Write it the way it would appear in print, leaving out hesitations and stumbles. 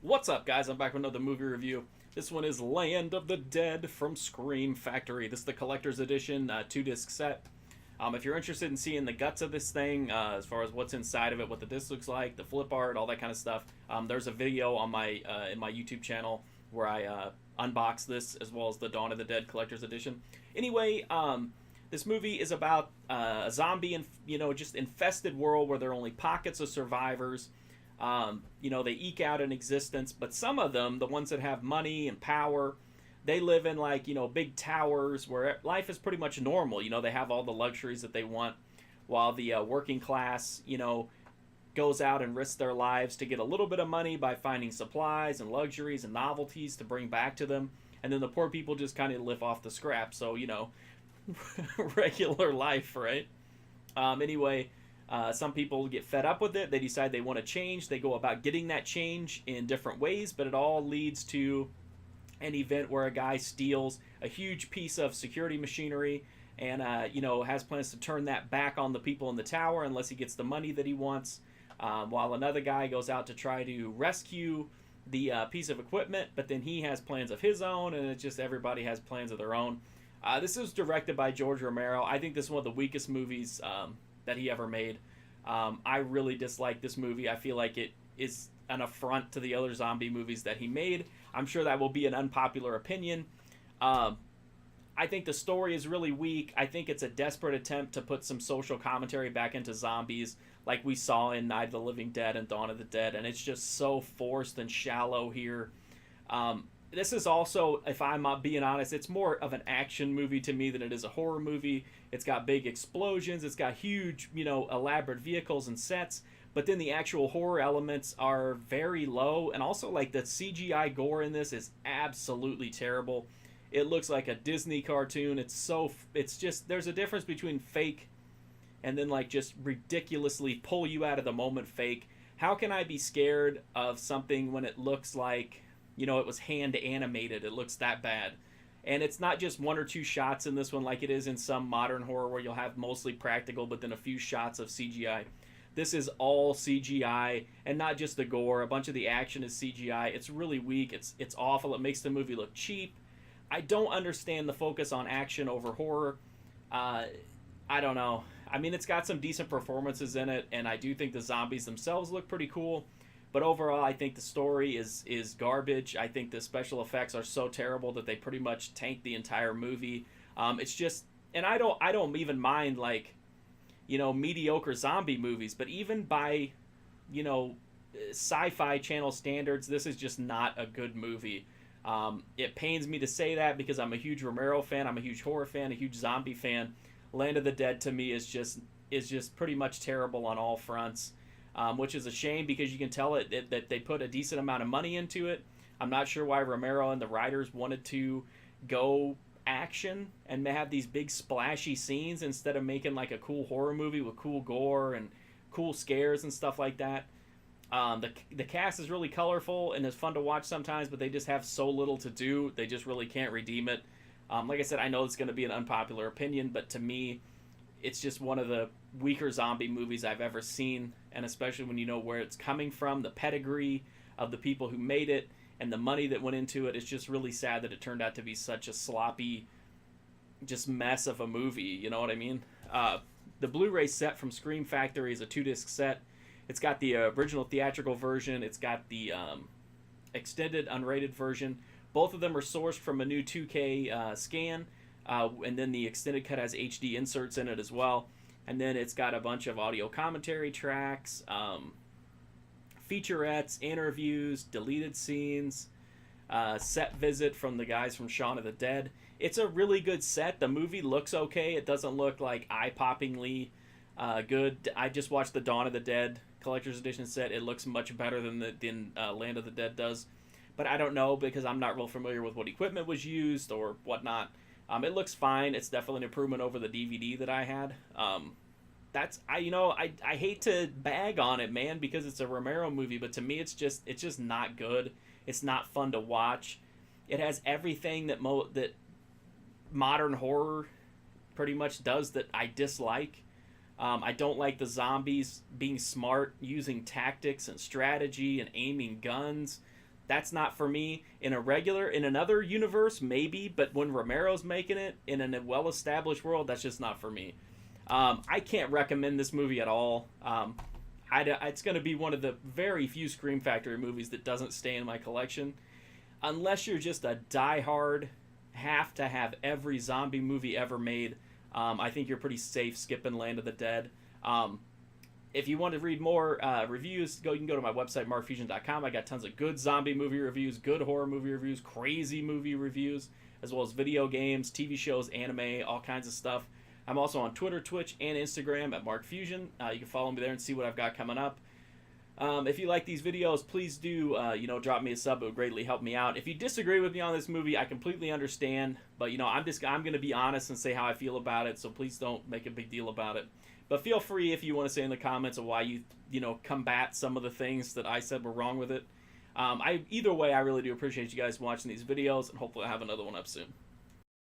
What's up, guys? I'm back with another movie review. This one is Land of the Dead from Scream Factory. This is the collector's edition, 2-disc set. If you're interested in seeing the guts of this thing, as far as what's inside of it, what the disc looks like, the flip art, all that kind of stuff, there's a video on my in my YouTube channel where I unbox this, as well as the Dawn of the Dead collector's edition. Anyway, this movie is about a zombie and just infested world where there are only pockets of survivors. They eke out an existence, but some of them, the ones that have money and power, they live in big towers where life is pretty much normal. They have all the luxuries that they want, while the working class, goes out and risks their lives to get a little bit of money by finding supplies and luxuries and novelties to bring back to them. And then the poor people just kind of live off the scraps. So, regular life, right? Anyway, some people get fed up with it. They decide they want to change. They go about getting that change in different ways, but it all leads to an event where a guy steals a huge piece of security machinery and, has plans to turn that back on the people in the tower unless he gets the money that he wants, while another guy goes out to try to rescue the piece of equipment, but then he has plans of his own, and it's just everybody has plans of their own. This is directed by George Romero. I think this is one of the weakest movies that he ever made. I really dislike this movie. I feel like it is an affront to the other zombie movies that he made. I'm sure that will be an unpopular opinion. I think the story is really weak. I think it's a desperate attempt to put some social commentary back into zombies, like we saw in Night of the Living Dead and Dawn of the Dead, and it's just so forced and shallow here. This is also, if I'm being honest, it's more of an action movie to me than it is a horror movie. It's got big explosions, it's got huge, elaborate vehicles and sets, but then the actual horror elements are very low, and also the CGI gore in this is absolutely terrible. It looks like a Disney cartoon. It's just, there's a difference between fake and then just ridiculously pull you out of the moment fake. How can I be scared of something when it looks like it was hand animated? It looks that bad. And it's not just one or two shots in this one like it is in some modern horror where you'll have mostly practical but then a few shots of CGI. This is all CGI, and not just the gore. A bunch of the action is CGI. It's really weak. It's awful. It makes the movie look cheap. I don't understand the focus on action over horror. I don't know. I mean, it's got some decent performances in it, and I do think the zombies themselves look pretty cool. But overall, I think the story is garbage. I think the special effects are so terrible that they pretty much tank the entire movie. It's just, and I don't even mind mediocre zombie movies, but even by sci-fi channel standards, this is just not a good movie. It pains me to say that because I'm a huge Romero fan, I'm a huge horror fan, a huge zombie fan. Land of the Dead to me is just pretty much terrible on all fronts. Which is a shame because you can tell that they put a decent amount of money into it. I'm not sure why Romero and the writers wanted to go action and have these big splashy scenes instead of making a cool horror movie with cool gore and cool scares and stuff like that. The cast is really colorful and it's fun to watch sometimes, but they just have so little to do. They just really can't redeem it. Like I said, I know it's going to be an unpopular opinion, but to me, it's just one of the weaker zombie movies I've ever seen, and especially when you know where it's coming from, the pedigree of the people who made it, and the money that went into it. It's just really sad that it turned out to be such a sloppy, just mess of a movie, you know what I mean? The Blu-ray set from Scream Factory is a 2-disc set. It's got the original theatrical version, it's got the extended unrated version. Both of them are sourced from a new 2K scan. And then the extended cut has HD inserts in it as well. And then it's got a bunch of audio commentary tracks, featurettes, interviews, deleted scenes, set visit from the guys from Shaun of the Dead. It's a really good set. The movie looks okay. It doesn't look eye-poppingly good. I just watched the Dawn of the Dead collector's edition set. It looks much better than Land of the Dead does. But I don't know because I'm not real familiar with what equipment was used or whatnot. It looks fine. It's definitely an improvement over the DVD that I had. I hate to bag on it, man, because it's a Romero movie, but to me it's just not good. It's not fun to watch. It has everything that modern horror pretty much does that I dislike. I don't like the zombies being smart, using tactics and strategy and aiming guns. That's not for me. In another universe, maybe, but when Romero's making it in a well-established world, that's just not for me. I can't recommend this movie at all. It's going to be one of the very few Scream Factory movies that doesn't stay in my collection. Unless you're just a diehard, have to have every zombie movie ever made, I think you're pretty safe skipping Land of the Dead. If you want to read more reviews, you can go to my website, markfusion.com. I got tons of good zombie movie reviews, good horror movie reviews, crazy movie reviews, as well as video games, TV shows, anime, all kinds of stuff. I'm also on Twitter, Twitch, and Instagram at markfusion. You can follow me there and see what I've got coming up. If you like these videos, please do, drop me a sub. It would greatly help me out. If you disagree with me on this movie, I completely understand. But, I'm going to be honest and say how I feel about it. So please don't make a big deal about it. But feel free if you want to say in the comments of why you combat some of the things that I said were wrong with it. Either way, I really do appreciate you guys watching these videos. And hopefully I'll have another one up soon.